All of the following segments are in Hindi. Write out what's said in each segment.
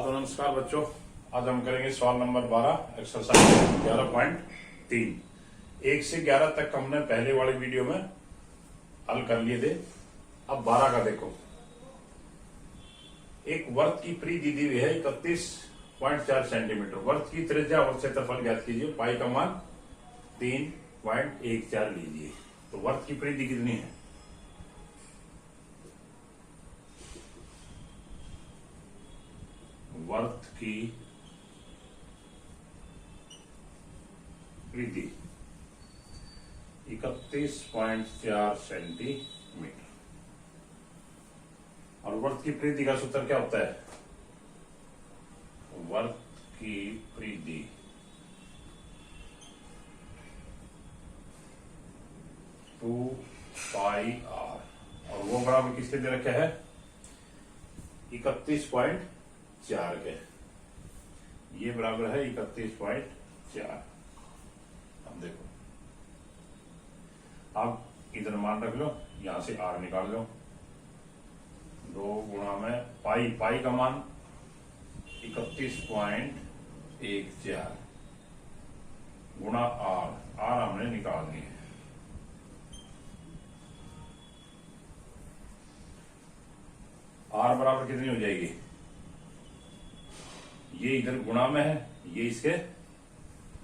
तो नमस्कार बच्चों, आज हम करेंगे सवाल नंबर 12 एक्सरसाइज 11.3। 1 से 11 तक हमने पहले वाली वीडियो में हल कर लिए थे। अब 12 का देखो। एक वर्त की परिधि दी हुई है 31.4 सेंटीमीटर। वर्त की त्रिज्या और क्षेत्रफल ज्ञात कीजिए। पाई का मान 3.14 लीजिए। तो वर्त की परिधि कितनी है? वर्त की परिधि 31.4 सेंटीमीटर। और वर्त की परिधि का सूत्र क्या होता है? वर्त की परिधि टू पाई आर, और वो बराबर किसके दे रखा है? 31.4 के। ये बराबर है 31.4। अब देखो, अब इधर मान रख लो, यहां से आर निकाल लो। 2 गुणा में पाई का मान 31.14 गुणा आर हमने निकाल ली है। आर बराबर कितनी हो जाएगी? ये इधर गुणा में है, ये इसके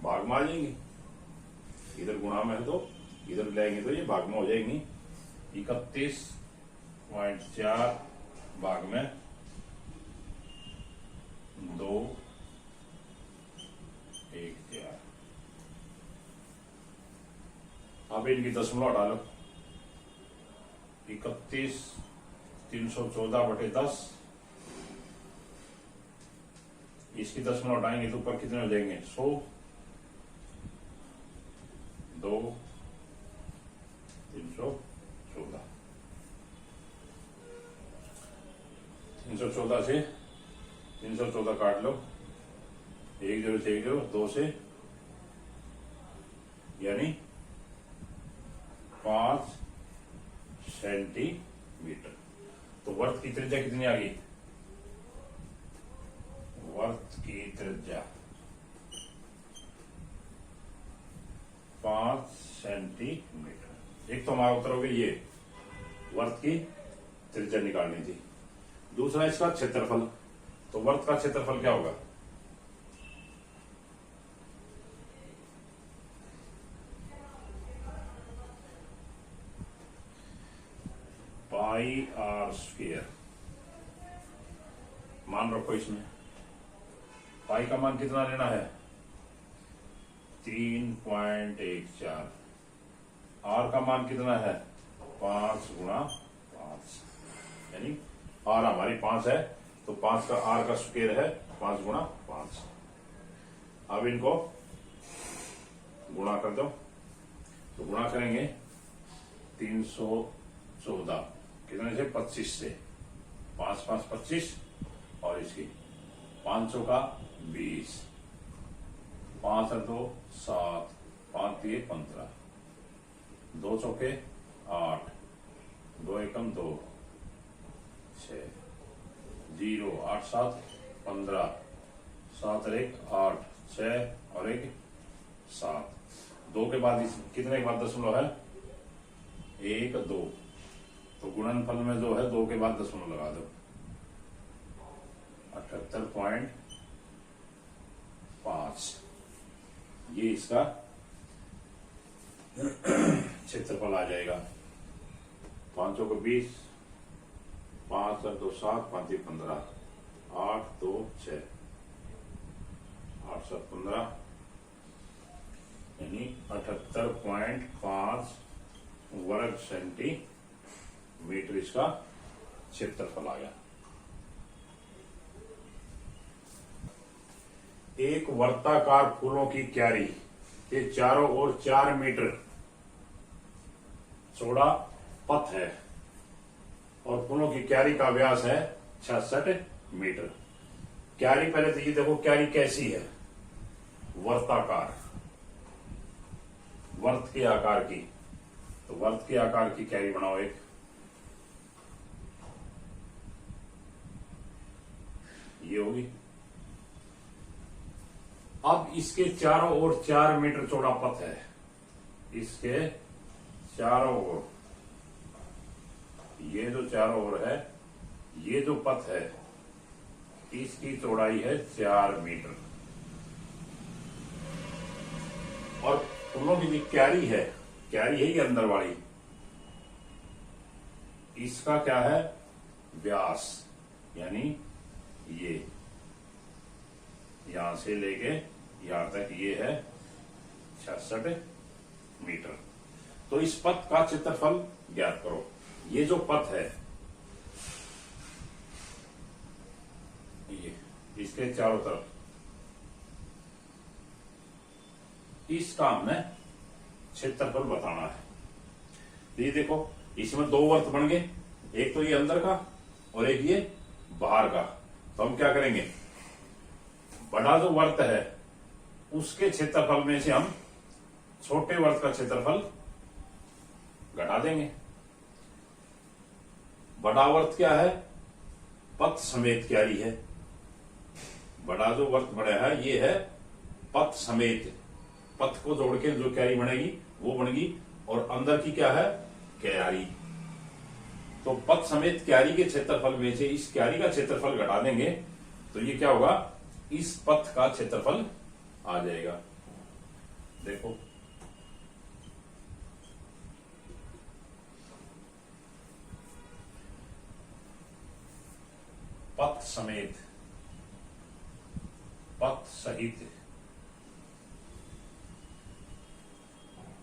भाग में आ जाएंगी। इधर गुणा में है तो इधर लाएंगे तो ये भाग में हो जाएंगी। 31.4 भाग में 2.14। अब इनकी दशमलव हटा लो। 31 314/10। इसकी दशमलव हटाएंगे तो ऊपर कितने हो जाएंगे? 100। 2 314। 314 से 314 काट लो। 1 0 से 1 0, 2 से, यानी 5 सेंटीमीटर। तो वर्त की त्रिज्या कितनी आ गई? वर्त की त्रिज्या 5 सेंटीमीटर। एक तो हमारा उत्तर हो गया ये, वर्त की त्रिज्या निकालनी थी। दूसरा इसका क्षेत्रफल। तो वर्त का क्षेत्रफल क्या होगा? पाई आर स्क्वायर मान रखो। इसमें पाई का मान कितना लेना है? 3.14। आर का मान कितना है? 5 गुणा 5, यानी आर हमारी 5 है तो 5 का आर का स्क्वायर है 5 गुणा 5। अब इनको गुणा कर दो। तो गुणा करेंगे 314 कितने से? 25 से। 5 5 25, और इसकी 500 का 20, 5 और 2 7, 5 3 15, 2 चौके 8, 2 एकम 2 6, 0 8 7 15, 7 और 1 8, 6 और 1 7। 2 के बाद कितने के बाद दशमलव है? 1 2। तो गुणनफल में जो है 2 के बाद दशमलव लगा दो। 78.5। ये इसका क्षेत्रफल आ जाएगा। 5 को 20, 5 और 2 7, 5 3 15, 8 2 6, 8 7 15, यानी 78.5 वर्ग सेंटीमीटर इसका क्षेत्रफल आ गया। एक वर्ताकार फूलों की क्यारी के चारों ओर 4 मीटर चौड़ा पथ है और फूलों की क्यारी का व्यास है 66 मीटर। क्यारी, पहले तो ये देखो क्यारी कैसी है? वर्ताकार, वर्त के आकार की। तो वर्त के आकार की क्यारी बनाओ एक। ये होगी अब इसके चारों ओर 4 मीटर चौड़ा पथ है, इसके चारों ओर, ये जो चारों ओर है, ये जो पथ है इसकी चौड़ाई है 4 मीटर। और फूलों की जो क्यारी है ये अंदर वाली, इसका क्या है व्यास, यानी ये यहां से लेके यहां तक ये है 66 मीटर। तो इस पथ का क्षेत्रफल ज्ञात करो। ये जो पथ है ये, इसके चारों तरफ, इसका हमने क्षेत्रफल बताना है। तो ये देखो, इसमें 2 वर्त बन गए, एक तो ये अंदर का और एक ये बाहर का। तो हम क्या करेंगे, बड़ा जो वर्त है उसके क्षेत्रफल में से हम छोटे वर्त का क्षेत्रफल घटा देंगे। बड़ा वर्त क्या है, पथ समेत क्यारी है। बड़ा जो वर्त बना है ये है पथ समेत, पथ को जोड़ के जो क्यारी बनेगी वो बनेगी, और अंदर की क्या है क्यारी। तो पथ समेत क्यारी के क्षेत्रफल में से इस क्यारी का क्षेत्रफल घटा देंगे तो ये क्या होगा, इस पथ का क्षेत्रफल आ जाएगा। देखो पथ समेत, पथ सहित,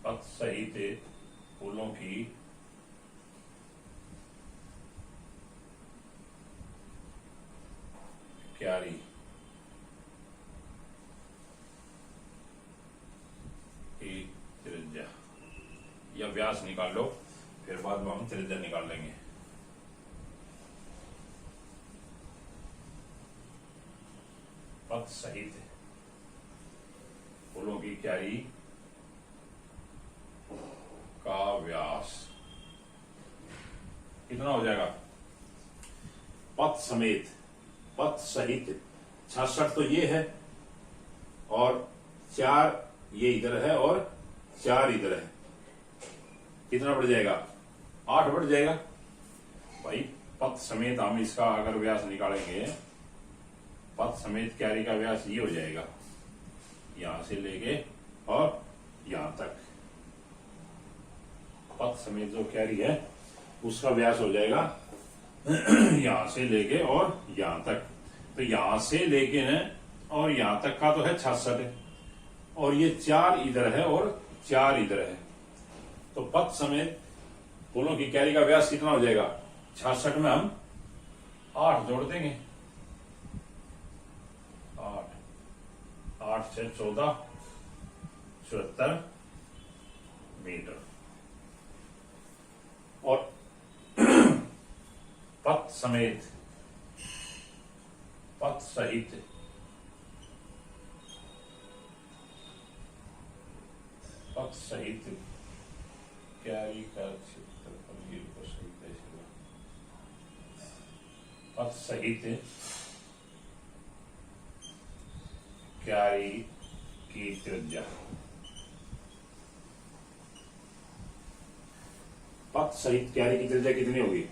पथ सहित फूलों की क्यारी की त्रिज्या या व्यास निकाल लो, फिर बाद में हम त्रिज्या निकाल लेंगे। पथ सहित फूलों की क्यारी का व्यास कितना हो जाएगा, पथ समेत, पथ सहित 66 तो ये है, और 4 ये इधर है और 4 इधर है, कितना बढ़ जाएगा, 8 बढ़ जाएगा भाई। पथ समेत हम इसका अगर व्यास निकालेंगे, पथ समेत क्यारी का व्यास ये हो जाएगा, यहां से लेके और यहां तक। पथ समेत जो क्यारी है उसका व्यास हो जाएगा यहां से लेके और यहां तक। तो यहां से लेके न और यहां तक का तो है 66, और ये 4 इधर है और 4 इधर है। तो पथ समेत फूलों की क्यारी का व्यास कितना हो जाएगा, 66 में हम 8 जोड़ देंगे, 8 से 14, 74 मीटर। और पथ समेत, पथ सहित पथ सहित क्यारी का क्षेत्रफल, पथ सहित क्यारी की त्रिज्या। पथ सहित क्यारी की त्रिज्या कितनी होगी,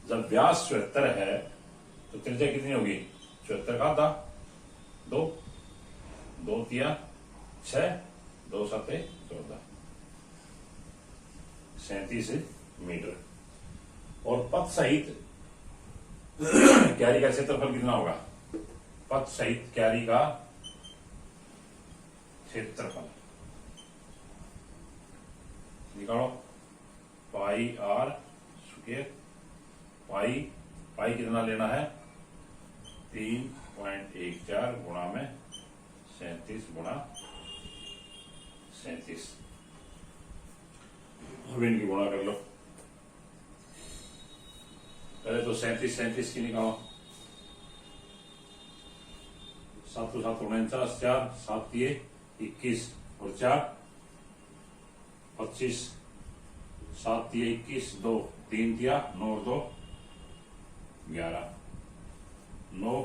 जब व्यास 74 है तो त्रिज्या कितनी होगी, 74 का आधा, 2, 2 तिया 6, 2 7 14, 37 मीटर। और पथ सहित क्यारी का क्षेत्रफल कितना होगा, पथ सहित क्यारी का क्षेत्रफल निकालो, पाई आर स्क्वायर, पाई कितना लेना है, 3.14 गुणा में 37 गुणा 37। अब इनकी गुणा कर लो, पहले तो 37 की निकालो, 7 तो 7 49, 4 7 दिए 21 और 4 25, 7 दिए 21, 2 3 दिया 9 और 2 11, 9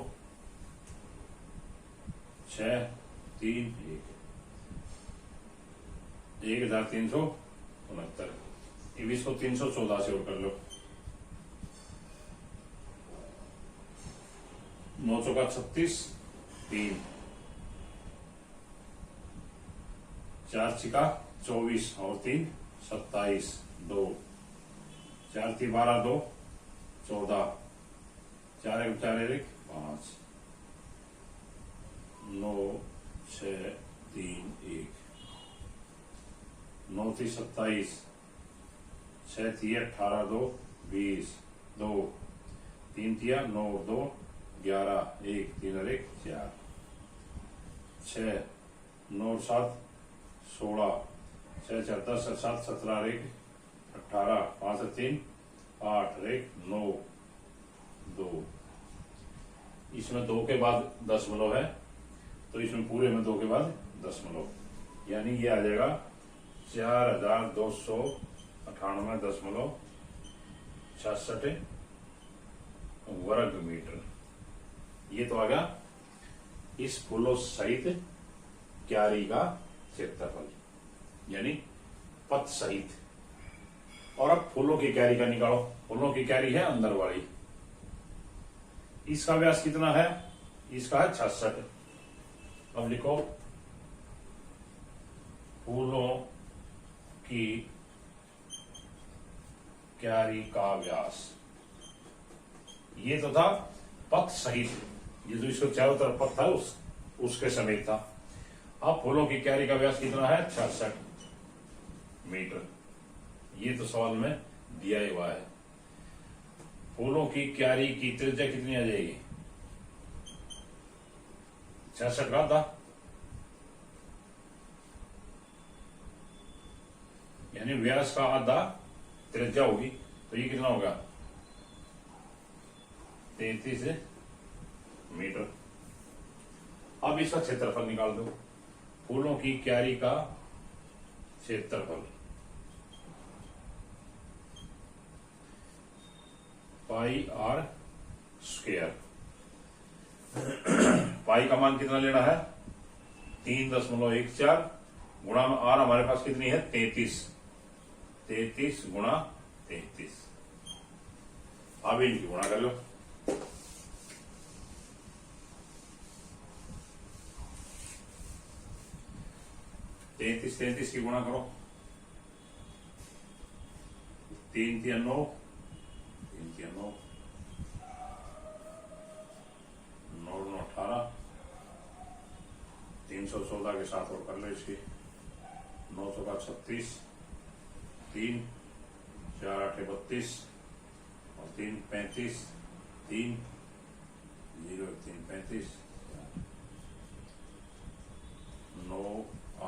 6 3 1 1369। अब इसको 314 से और कर लो। 9 चौका 36, 3 4 छिका 24 और 3 27, 2 4 3 12, 2 14, 4 1 4 1 5, 9 6 3 1, 9 3 27, 6 3 18, 2 20, 2 3 3 9 2 11, 1 3 और 1 4, 6 9 7 16, 6 4 10 7 17 और 1 18, 5 3 8 और 1 9 2। इसमें 2 के बाद दशमलव है, तो इसमें पूरे में 2 के बाद दशमलव, यानी ये आ जाएगा 4298.66 वर्ग मीटर। ये तो आ गया इस फूलों सहित क्यारी का क्षेत्रफल, यानी पथ सहित। और अब फूलों की क्यारी का निकालो। फूलों की क्यारी है अंदर वाली, इसका व्यास कितना है? इसका है 66। अब लिखो फूलों की क्यारी का व्यास। ये तो था पथ सहित, ये जो इसको चारों तरफ पथ था उसके समेत था। अब फूलों की क्यारी का व्यास कितना है? 66 मीटर। ये तो सवाल में दिया ही हुआ है। फूलों की क्यारी की त्रिज्या कितनी आ जाएगी? 66 का था, यानी व्यास का आधा त्रिज्या होगी, तो ये कितना होगा? 33 मीटर। अब इसका क्षेत्रफल निकाल दो। फूलों की क्यारी का क्षेत्रफल पाई आर स्क्वायर। पाई का मान कितना लेना है? 3.14 गुणा में आर हमारे पास कितनी है? 33। 33 गुणा 33। अब इनकी गुणा कर लो। 33 की गुणा करो। 3 3 9, 3 3 9, 9 9 18, 314 के साथ और कर लो इसकी। 9 चौका 36, 3 4 8 32 और 3 35, 3 0 3 35, 9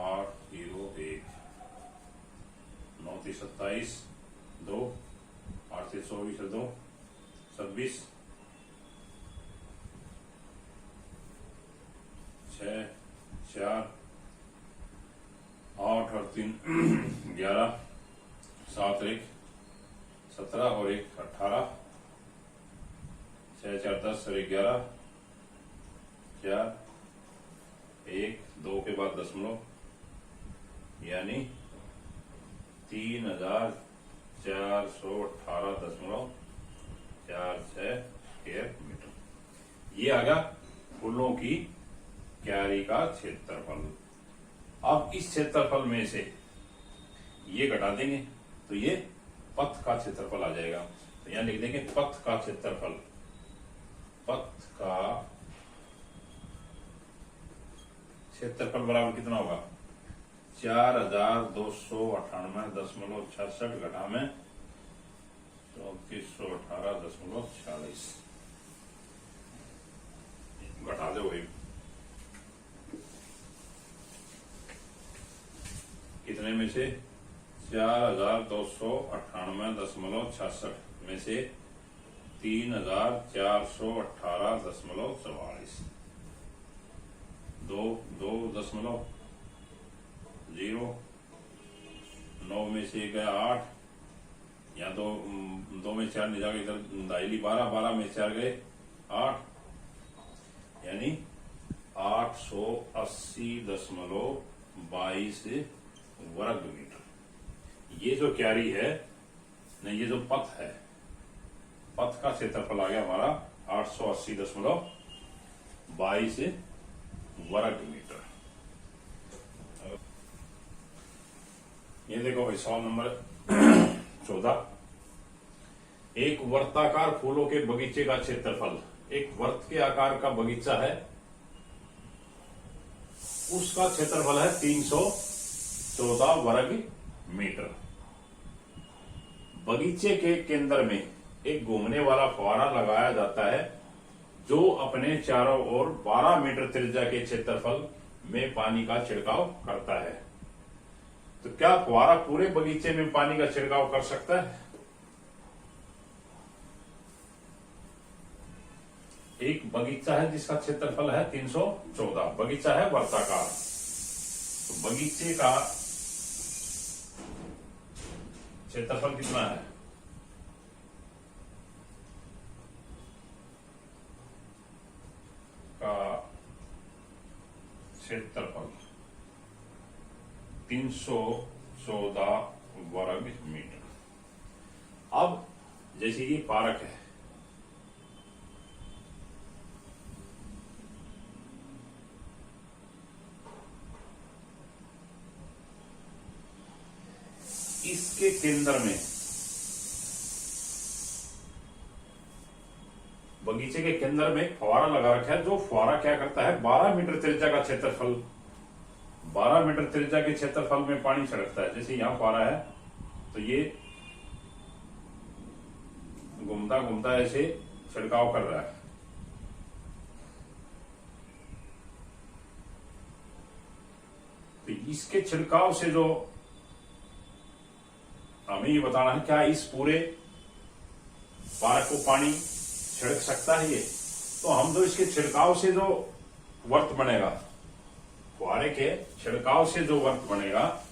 8 0 1, 9 3 27, 2 8 से 24 2 26, 6 4 8 और 3 11, 7 1 17 और 1 18, 6 4 10 और 11 4 1 2 के बाद दशमलव, यानी 3418.46 स्क्वायर मीटर। ये आ गया फूलों की क्यारी का क्षेत्रफल। अब इस क्षेत्रफल में से ये घटा देंगे तो ये पथ का क्षेत्रफल आ जाएगा। तो यहां लिख देंगे पथ का क्षेत्रफल। पथ का क्षेत्रफल बराबर कितना होगा? 4298.66 घटा में 3418.46 घटा दो वही कितने में से? 4298.66 में से 3418.44 2 2.0 9 में से गया 8, या 2 में 4 नहीं जाएगा, इधर दाइली 12 में 4 गए 8, यानी 8 880.22 वर्ग मीटर। ये जो क्यारी है नहीं, ये जो पथ है, पथ का क्षेत्रफल आ गया हमारा 880.22 वर्ग मीटर। ये देखो भाई सवाल नंबर 14। एक वर्ताकार फूलों के बगीचे का क्षेत्रफल, एक वर्त के आकार का बगीचा है, उसका क्षेत्रफल है 314 वर्ग मीटर। बगीचे के केंद्र में एक घूमने वाला फुवारा लगाया जाता है जो अपने चारों ओर 12 मीटर त्रिज्या के क्षेत्रफल में पानी का छिड़काव करता है। तो क्या फुवारा पूरे बगीचे में पानी का छिड़काव कर सकता है? एक बगीचा है जिसका क्षेत्रफल है 314, बगीचा है वर्ताकार, तो बगीचे का क्षेत्रफल कितना है? का क्षेत्रफल 314 वर्ग मीटर। अब जैसे ये पार्क है, इसके केंद्र में, बगीचे के केंद्र में एक फुवारा लगा रखा है, जो फुवारा क्या करता है 12 मीटर त्रिज्या का क्षेत्रफल, 12 मीटर त्रिज्या के क्षेत्रफल में पानी छिड़कता है। जैसे यहां फुवारा है तो ये घूमता घूमता ऐसे छिड़काव कर रहा है। तो इसके छिड़काव से जो हमें ये बताना है, क्या इस पूरे पार्क को पानी छिड़क सकता है ये? तो हम जो इसके छिड़काव से जो वर्त बनेगा, फुहारे के छिड़काव से जो वर्त बनेगा,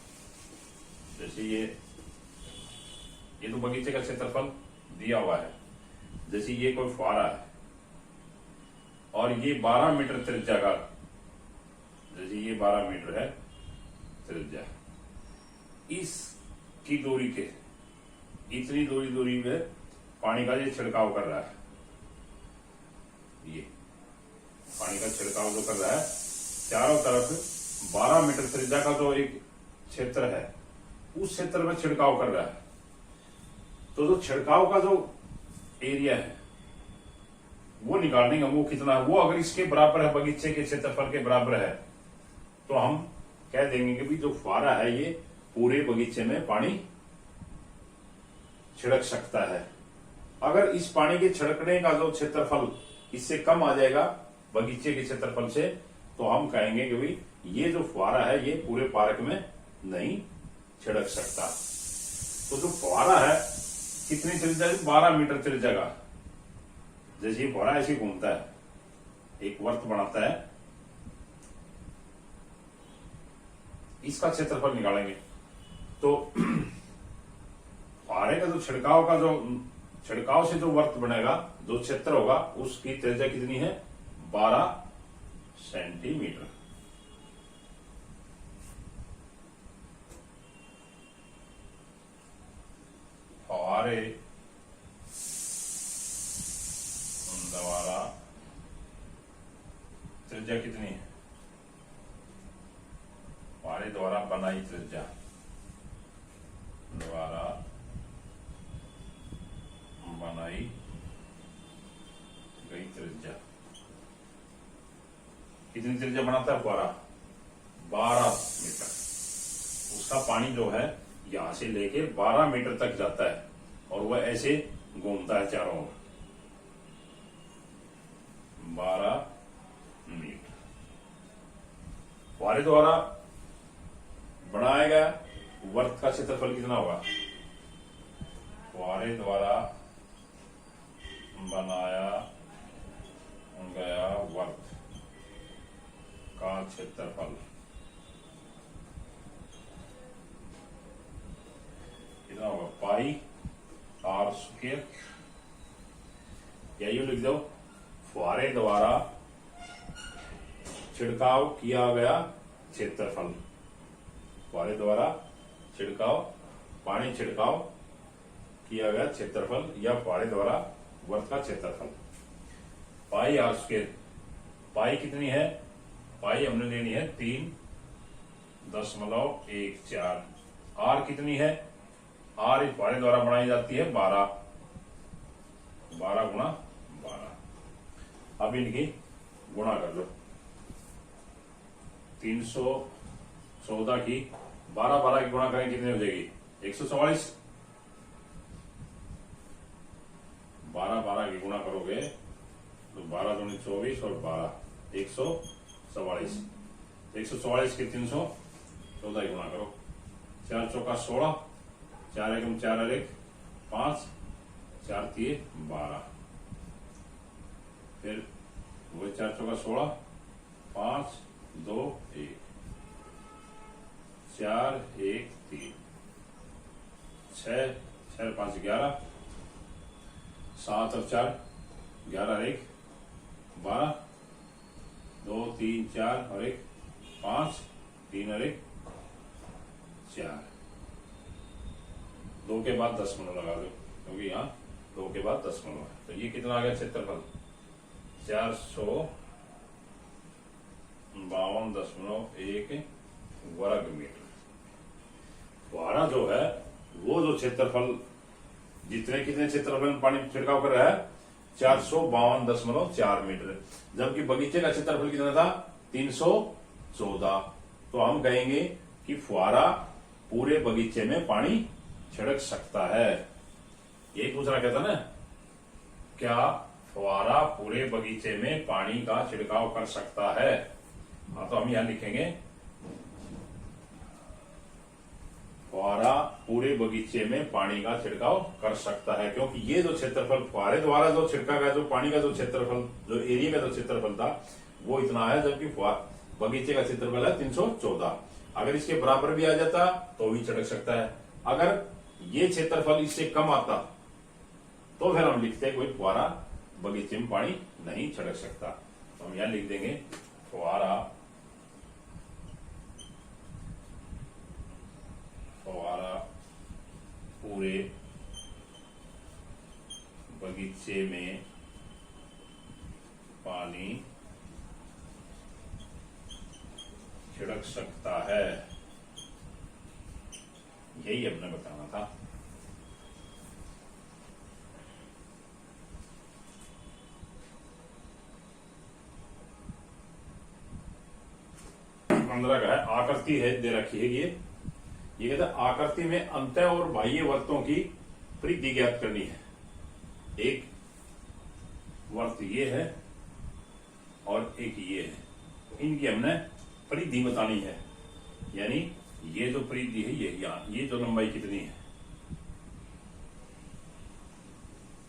जैसे ये तो बगीचे का क्षेत्रफल दिया हुआ है, जैसे ये कोई फुहारा है और ये 12 मीटर त्रिज्या का, जैसे ये 12 मीटर है त्रिज्या, इसकी दूरी के इतनी दूरी में पानी का ये छिड़काव कर रहा है। ये पानी का छिड़काव जो कर रहा है, चारों तरफ 12 मीटर त्रिज्या का जो एक क्षेत्र है, उस क्षेत्र में छिड़काव कर रहा है। तो जो छिड़काव का जो एरिया है वो निकालने का, वो कितना है, वो अगर इसके बराबर है, बगीचे के क्षेत्रफल के बराबर है, तो हम कह देंगे कि भी जो फुहारा है ये पूरे बगीचे में पानी छिड़क सकता है। अगर इस पानी के छिड़कने का जो क्षेत्रफल इससे कम आ जाएगा बगीचे के क्षेत्रफल से, तो हम कहेंगे कि भाई ये जो फुहारा है ये पूरे पार्क में नहीं छिड़क सकता। तो जो फुहारा है कितनी त्रिज्या, 12 मीटर त्रिज्या का, जैसे ये फुहारा ऐसे घूमता है, एक वर्त बनाता है, इसका क्षेत्रफल निकालेंगे तो फुहारे का जो छिड़काव से जो वर्त बनेगा, जो क्षेत्र होगा, उसकी त्रिज्या कितनी है 12 सेंटीमीटर। फुहारे द्वारा त्रिज्या कितनी है, फुहारे द्वारा बनाई त्रिज्या, द्वारा बनाई गई त्रिज्या, कितनी त्रिज्या बनाता है फुहारा 12 मीटर। उसका पानी जो है यहां से लेके 12 मीटर तक जाता है और वह ऐसे घूमता है चारों ओर, 12 मीटर। फुहारे द्वारा बनाया गया वर्त का क्षेत्रफल कितना होगा, फुहारे द्वारा बनाया गया वर्त का क्षेत्रफल कितना होगा, पाई आर स्क्वायर, या यूं लिख दो, फुहारे द्वारा छिड़काव किया गया क्षेत्रफल, फुहारे द्वारा पानी छिड़काव किया गया क्षेत्रफल या फुहारे द्वारा वर्त का क्षेत्रफल। पाई आर स्क्वायर, पाई कितनी है, पाई हमने लेनी है 3.14। आर कितनी है, आर इस फुहारे द्वारा बनाई जाती है 12 गुणा 12। अब इनकी गुणा कर लो, 314 की 12 की गुणा करें कितनी हो जाएगी, 144। 12 की गुणा करोगे तो 12 दूनी 24 और 12 144। 144 की 314 की गुणा करो, 4 चौका 16, 4 एकम 4 और 1 5, 4 3 12, फिर वही 4 चौका 16, 5 2 1, 4 1 3, 6 6 5 11, 7 और 4 11 और 1 12, 2 3 4 और 1 5, 3 और 1 4, 2 के बाद 10 मिनट लगा दो क्योंकि यहाँ 2 के बाद 10 मिनट है। तो ये कितना आ गया क्षेत्रफल, 452.1 वर्ग मीटर। फुहारा जो है वो जो क्षेत्रफल, कितने क्षेत्रफल में पानी छिड़काव कर रहा है, 452.4 मीटर, जबकि बगीचे का क्षेत्रफल कितना था, 314। तो हम कहेंगे कि फुहारा पूरे बगीचे में पानी छिड़क सकता है। यही पूछना कहता ना, क्या फुहारा पूरे बगीचे में पानी का छिड़काव कर सकता है। हाँ, तो हम यहां लिखेंगे फुहारा पूरे बगीचे में पानी का छिड़काव कर सकता है, क्योंकि ये जो क्षेत्रफल फुहारे द्वारा जो छिड़का गया, जो पानी का जो क्षेत्रफल, जो एरिया का जो क्षेत्रफल था वो इतना है, जबकि बगीचे का क्षेत्रफल है 314। अगर इसके बराबर भी आ जाता तो भी छिड़क सकता है। अगर ये क्षेत्रफल इससे कम आता तो फिर हम लिखते कोई फुहारा बगीचे में पानी नहीं छिड़क सकता। तो हम यहां लिख देंगे फुहारा पूरे बगीचे में पानी छिड़क सकता है। यही हमने बताना था। पंद्रह का है, आकृति है दे रखी है ये कहता है आकृति में अंतः और बाह्य वर्तों की परिधि ज्ञात करनी है। एक वर्त ये है और एक ये है, इनकी हमने परिधि बतानी है, यानी ये जो परिधि है ये यहां, ये जो लंबाई कितनी है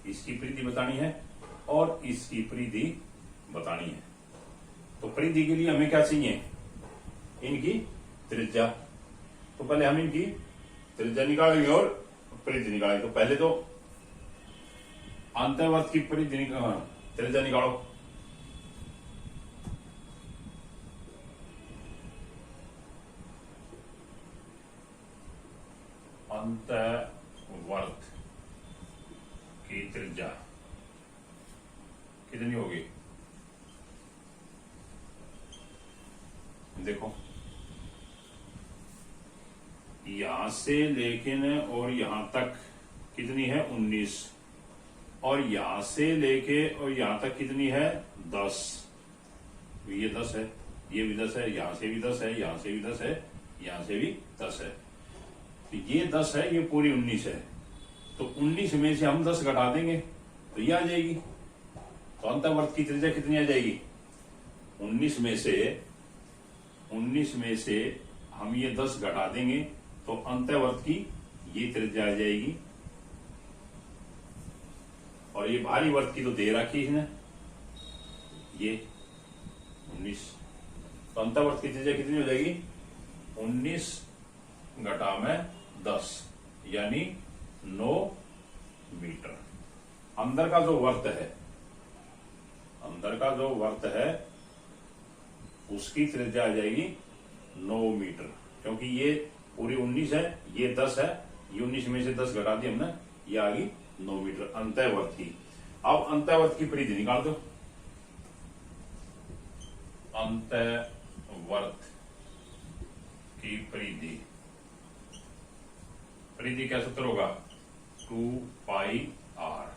इसकी परिधि बतानी है और इसकी परिधि बतानी है। तो परिधि के लिए हमें क्या चाहिए, इनकी त्रिज्या। तो पहले हम इनकी त्रिज्या निकालेंगे और परिधि निकालेंगे। तो पहले तो अंतर्वर्त की परिधि त्रिज्या निकालो। अंतर्वर्त की त्रिज्या कितनी होगी, देखो यहां से लेकिन और यहां तक कितनी है 19, और यहां से लेके और यहां तक कितनी है 10। ये 10 है, ये भी 10 है, यहां से भी 10 है, यहां से भी 10 है, यहां से भी 10 है। तो ये 10 है, ये पूरी 19 है। तो 19 में से हम 10 घटा देंगे तो ये आ जाएगी। तो अंतर्वर्त की त्रिज्या कितनी आ जाएगी, 19 में से हम ये 10 घटा देंगे तो अंतर्वर्त की ये त्रिज्या आ जाएगी। और ये बाहरी वर्त की तो दे रखी है ना, ये 19। तो अंतर्वर्त की त्रिज्या कितनी हो जाएगी, 19 घटा में 10 यानी 9 मीटर। अंदर का जो वर्त है उसकी त्रिज्या आ जाएगी 9 मीटर, क्योंकि ये पूरी 19 है, ये 10 है, ये 19 में से 10 घटा दी हमने, ये आ गई 9 मीटर अंतःवर्त की। अब अंतःवर्त की परिधि निकाल दो। अंतःवर्त की परिधि, परिधि क्या सूत्र होगा? 2πr।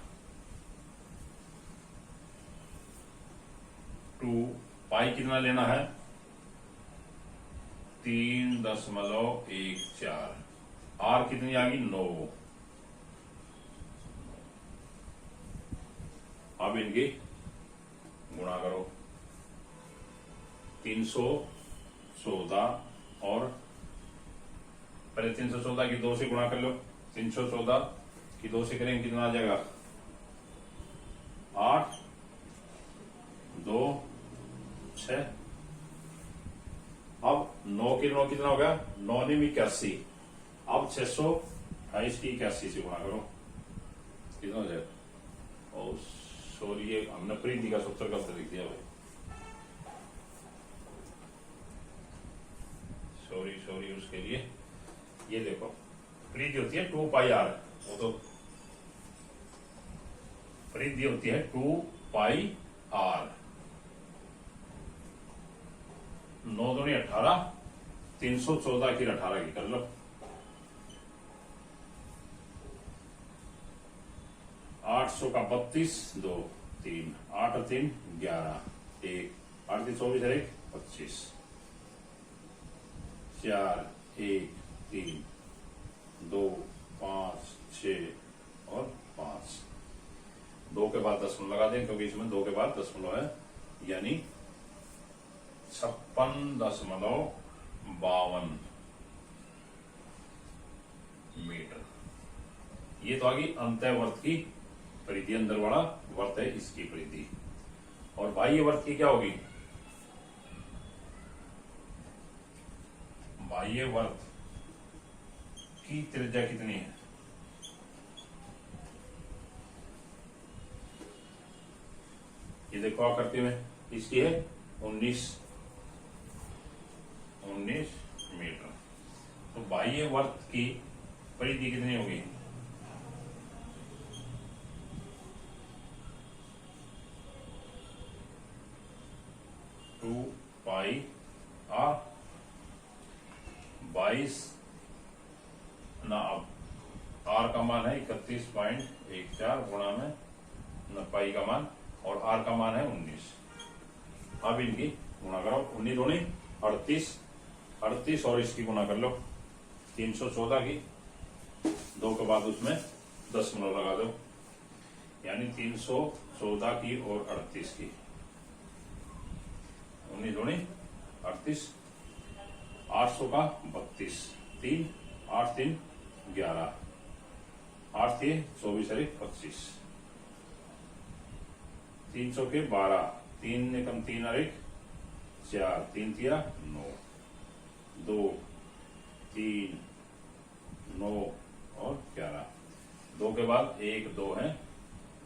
2π कितना लेना है? 3.14। आर कितनी आ गई? 9। अब इनकी गुणा करो। 314 और पहले 314 की 2 से गुणा कर लो। 314 की 2 से करेंगे कितना आ जाएगा? 8, 2, 6। अब 9 की 9 कितना हो गया? 9 ने 81। अब 628 की 81 से गुणा करो, कितना हो जाएगा? और सॉरी, ये हमने परिधि का सूत्र गलत लिख दिया भाई, सॉरी उसके लिए। ये देखो परिधि होती है 2πr, वो तो परिधि होती है 2πr। 9 दूनी 18, 314 की 18 की कर लो। 800 का 32, 2, 3, 8 और 3 11, 1, 8 3 24 है 25, 4, 1, 3, 2, 5, 6 और 5। 2 के बाद दशमलव लगा दें, क्योंकि इसमें 2 के बाद दशमलव है, यानी 56.52 मीटर। ये तो आ गई अंतःवर्त की परिधि, अंदर वाला वर्त है इसकी परिधि। और बाह्य वर्त की क्या होगी? बाह्य वर्त की त्रिज्या कितनी है? ये देखो आकृति में, इसकी है 19 मीटर। तो बाह्य वर्त की परिधि कितनी होगी? 2πr 22 ना, अब आर का मान है 31.14 गुणा में न पाई का मान, और आर का मान है 19। अब इनकी गुणा करो। 19 दूनी 38 और इसकी गुणा कर लो 314 की, 2 के बाद उसमें दशमलव लगा दो, यानी 314 की और 38 की। 19 दूनी 38, 800 का 32, 3, 8 3 11, 8 3 24 25, 300 के 12, 3 ने कम 3 और 1 4, 3 3 9, 2 3 9 और 11। 2 के बाद 1 2 है,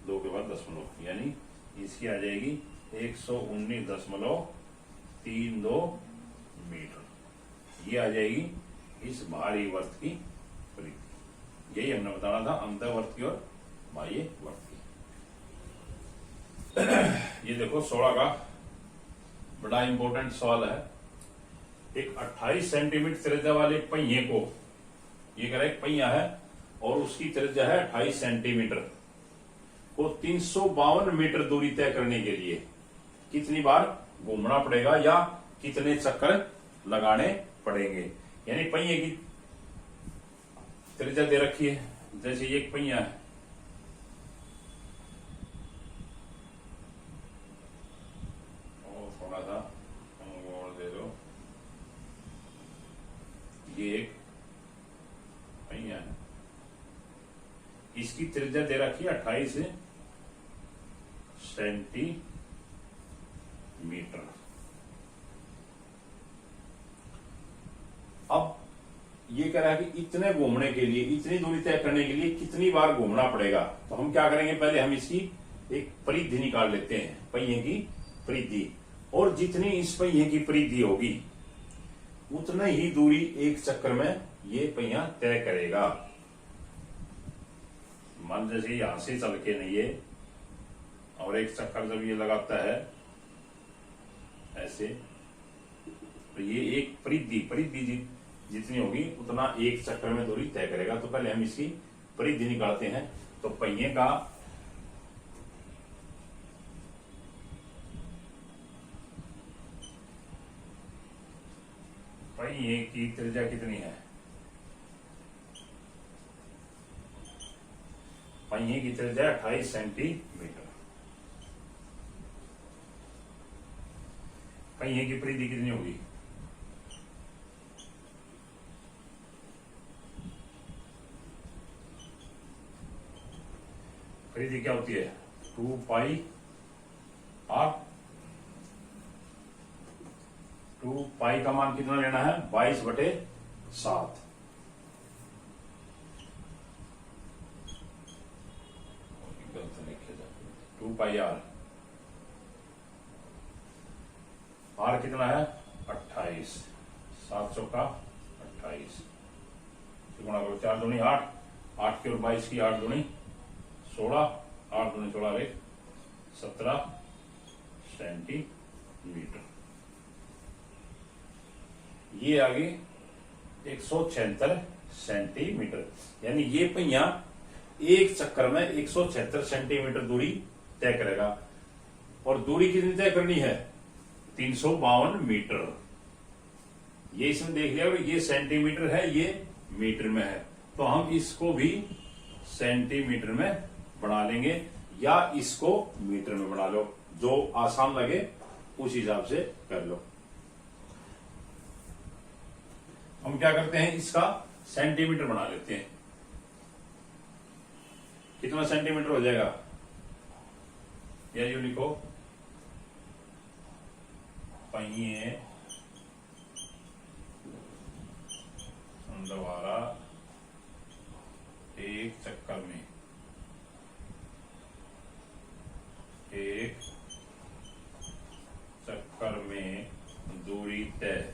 2 के बाद दशमलव, यानी इसकी आ जाएगी 119.32 मीटर। ये आ जाएगी इस बाहरी वर्त की परिधि। यही हमने बताना था अंतःवर्त की और बाह्य वर्त की। ये देखो 16 का बड़ा इंपॉर्टेंट सवाल है। एक 28 सेंटीमीटर त्रिज्या वाले पहिए को, ये कह रहा है एक पहिया है और उसकी त्रिज्या है 28 सेंटीमीटर, को 352 मीटर दूरी तय करने के लिए कितनी बार घूमना पड़ेगा या कितने चक्कर लगाने पड़ेंगे। यानी पहिए की त्रिज्या दे रखी है, जैसे ये एक पहिया है, और थोड़ा सा और दे दो, ये एक पहिया है, इसकी त्रिज्या दे रखी है 28 सेंटीमीटर। अब ये कह रहा है कि इतने घूमने के लिए, इतनी दूरी तय करने के लिए कितनी बार घूमना पड़ेगा। तो हम क्या करेंगे, पहले हम इसकी एक परिधि निकाल लेते हैं, पहिए की परिधि। और जितनी इस पहिए की परिधि होगी उतना ही दूरी एक चक्कर में ये पहिया तय करेगा। मान जैसे यहां से चल के नहीं ये, और एक चक्कर जब ये लगाता है ऐसे, तो ये एक परिधि जितनी होगी उतना एक चक्कर में दूरी तय करेगा। तो पहले हम इसकी परिधि निकालते हैं। तो पहिए की त्रिज्या कितनी है? पहिए की त्रिज्या 28 सेंटीमीटर। पहिए की परिधि कितनी होगी? परिधि क्या होती है? 2 पाई आर। 2 पाई का मान कितना लेना है? 22/7। To pi are. आर कितना है? 28। 700 का 28 गुणा करो, 4 दूनी 8, 8 की और 22 की, 8 दूनी 16, 8 दूनी 16, 17 सेंटीमीटर। ये आ गई 176 सेंटीमीटर। यानी ये पहिया एक चक्कर में 176 सेंटीमीटर दूरी तय करेगा। और दूरी कितनी तय करनी है? 352 मीटर। ये इसमें देख लिया, ये सेंटीमीटर है, ये मीटर में है, तो हम इसको भी सेंटीमीटर में बना लेंगे या इसको मीटर में बना लो, जो आसान लगे उस हिसाब से कर लो। हम क्या करते हैं, इसका सेंटीमीटर बना लेते हैं। कितना सेंटीमीटर हो जाएगा? या यूं लिखो, पहिए द्वारा एक चक्कर में दूरी तय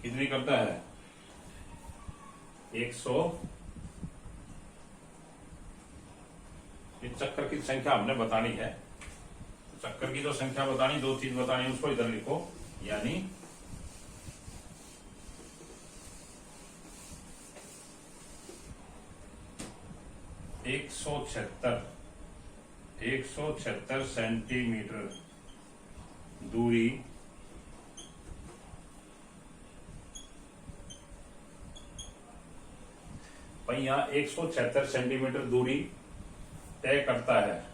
कितनी करता है? 100। इस चक्कर की संख्या हमने बतानी है। चक्कर की जो संख्या बतानी, 2 चीज बतानी, उसको इधर लिखो। यानी 176 सेंटीमीटर दूरी पहिया 176 सेंटीमीटर दूरी तय करता है।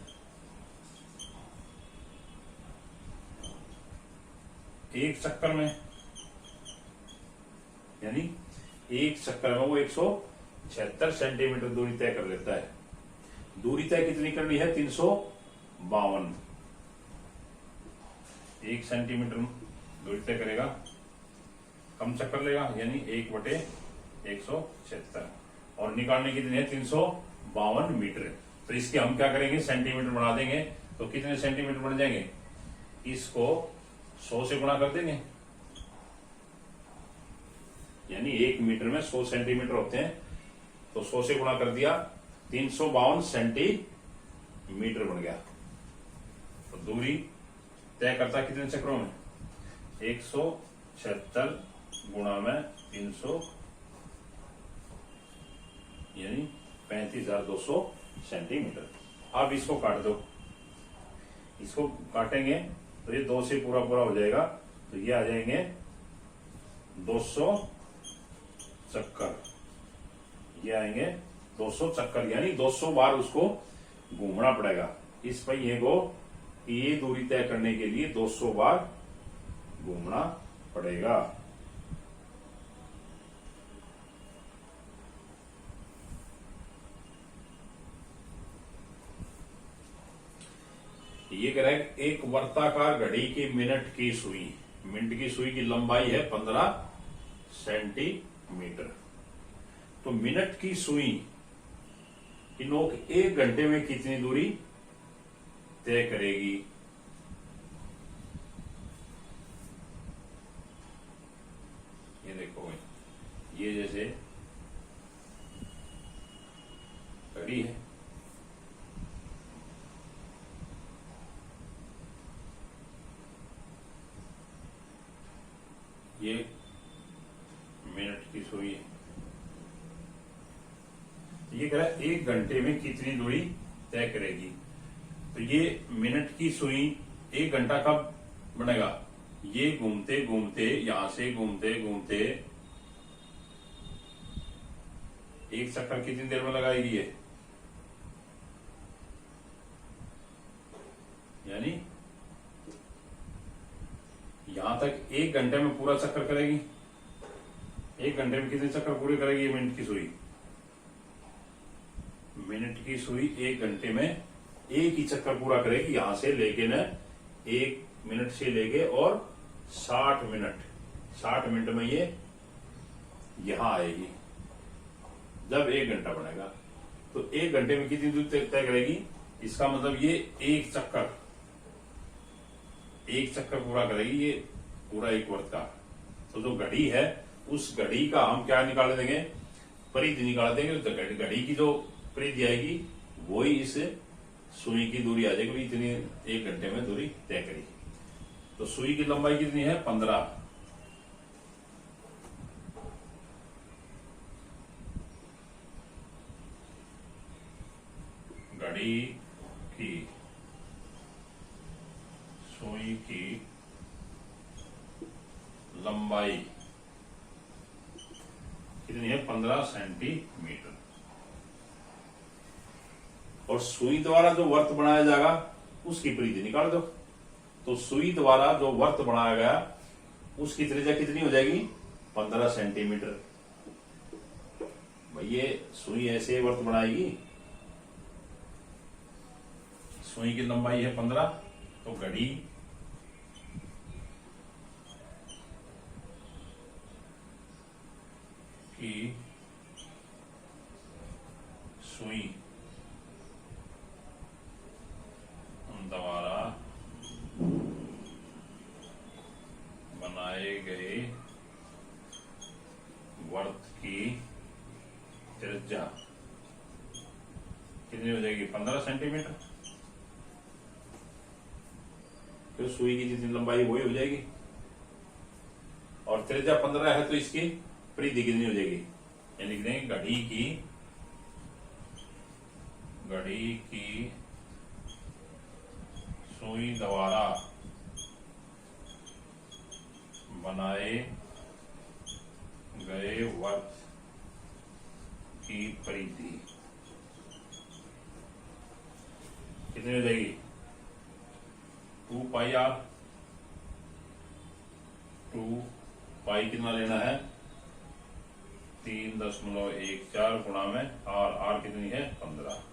एक चक्कर में, यानी एक चक्कर में वो 176 सेंटीमीटर दूरी तय कर लेता है। दूरी तय कितनी करनी है? 352। 1 सेंटीमीटर दूरी तय करेगा, कम चक्कर लेगा, यानी 1/176, और निकालने कितनी है? 352 मीटर। तो इसके हम क्या करेंगे? सेंटीमीटर बना देंगे। तो कितने सेंटीमीटर बन जाएंगे? इसको 100 से गुणा कर देंगे, यानी 1 मीटर में 100 सेंटीमीटर होते हैं। तो 100 से गुणा कर दिया, 352 सेंटीमीटर बन गया। तो दूरी तय करता कितने चक्रों में? 176 गुणा में 300, यानी 35,200 सेंटीमीटर। अब इसको काट दो। इसको काटेंगे तो ये 2 से पूरा पूरा हो जाएगा, तो ये आ जाएंगे 200 चक्कर। ये आएंगे 200 चक्कर, यानी 200 बार उसको घूमना पड़ेगा। इस पहिए को ये दूरी तय करने के लिए 200 बार घूमना पड़ेगा। ये कह रहा है एक वर्ताकार घड़ी की मिनट की सुई की लंबाई है 15 सेंटीमीटर। तो मिनट की सुई की नोक 1 घंटे में कितनी दूरी तय करेगी? ये जैसे घड़ी है, ये मिनट की सुई है। ये कह रहा है 1 घंटे में कितनी दूरी तय करेगी। तो ये मिनट की सुई 1 घंटा कब बनेगा, ये घूमते घूमते, यहां से घूमते घूमते एक चक्कर कितनी देर में लगाएगी ये, यानी यहां तक 1 घंटे में पूरा चक्कर करेगी। 1 घंटे में कितने चक्कर पूरे करेगी ये मिनट की सुई। मिनट की सुई 1 घंटे में एक ही चक्कर पूरा करेगी, यहां से लेके न 1 मिनट से लेके और 60 मिनट में ये यहां आएगी जब 1 घंटा बनेगा। तो 1 घंटे में कितनी दूरी तय करेगी, इसका मतलब ये एक चक्कर पूरा करेगी, ये पूरा एक वर्त का। तो जो घड़ी है उस घड़ी का हम क्या निकाल देंगे, परिधि निकाल देंगे। तो घड़ी की जो परिधि आएगी वही इस सुई की दूरी आ जाएगी, इतनी 1 घंटे में दूरी तय करेगी। तो सुई की लंबाई कितनी है, 15। घड़ी की सुई की लंबाई कितनी है, 15 सेंटीमीटर। और सुई द्वारा जो वर्त बनाया जाएगा उसकी परिधि निकाल दो। तो सुई द्वारा जो वर्त बनाया गया उसकी त्रिज्या कितनी हो जाएगी, 15 सेंटीमीटर। भाई ये सुई ऐसे वर्त बनाएगी, सुई की लंबाई है 15, तो घड़ी की सुई द्वारा बनाए गए वर्त की त्रिज्या कितनी हो जाएगी, 15 सेंटीमीटर। तो सुई की जितनी लंबाई वही हो जाएगी, और त्रिज्या 15 है तो इसकी परिधि कितनी हो जाएगी, यानी लिख देंगे घड़ी की सुई द्वारा बनाए गए वर्त की परिधि कितनी हो जाएगी, 2 पाई आर। 2 पाई कितना लेना है, 3.14 गुणा में आर कितनी है, 15।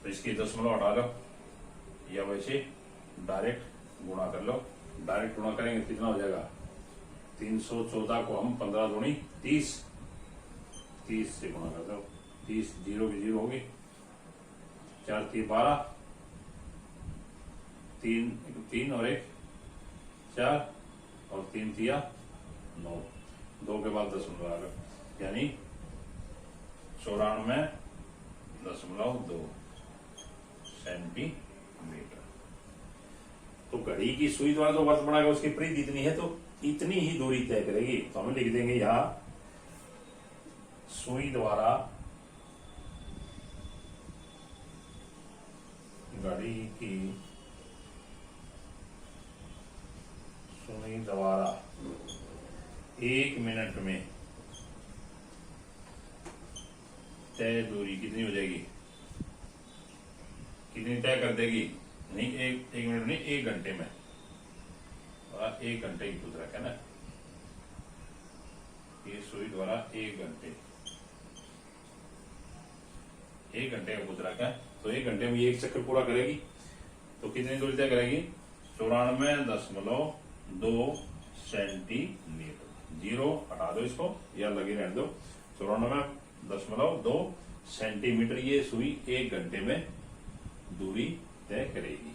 तो इसकी दशमलव हटा लो, या वैसे डायरेक्ट गुणा कर लो। डायरेक्ट गुणा करेंगे कितना हो जाएगा, 314 को हम 15 दूनी 30 से गुणा कर दो। 30 जीरो की जीरो होगी, 4 3 12, 3 और 1 4 और 3 3 9, 2 के बाद दशमलव आ गया, यानी 94.2 सेंटीमीटर। तो घड़ी की सुई द्वारा जो वर्त बनाएगा उसकी परिधि इतनी है, तो इतनी ही दूरी तय करेगी। तो हम लिख देंगे यहां सुई द्वारा घड़ी की सुई द्वारा 1 मिनट में तय दूरी कितनी हो जाएगी, कितनी तय कर देगी, नहीं एक मिनट नहीं, 1 घंटे में। 1 घंटे की पूछ रखा है ना, ये सुई द्वारा 1 घंटे का पूछ रखा है। तो 1 घंटे में ये एक चक्कर पूरा करेगी, तो कितनी दूरी तय करेगी, 94.2 सेंटीमीटर। जीरो हटा दो इसको, या लगी रहने दो। 94.2 सेंटीमीटर ये सुई 1 घंटे में दूरी तय करेगी।